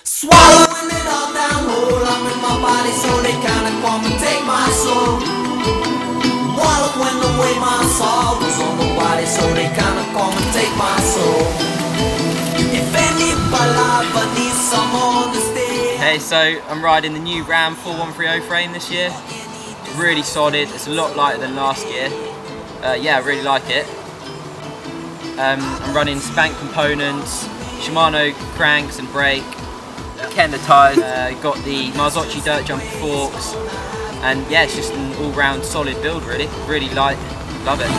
Swallowing it all down whole, I'm in my body so they kinda come and take my soul. Wallowing away my sorrows on the body so they kinda come and take my soul. If any palabra needs someone to stay. Hey, so I'm riding the new Ram 4130 frame this year. Really solid, it's a lot lighter than last year. Yeah, I really like it. I'm running Spank components, Shimano cranks and brake, Kenda tyres, got the Marzocchi dirt jumper forks, and yeah, it's just an all-round solid build really. Really light, love it.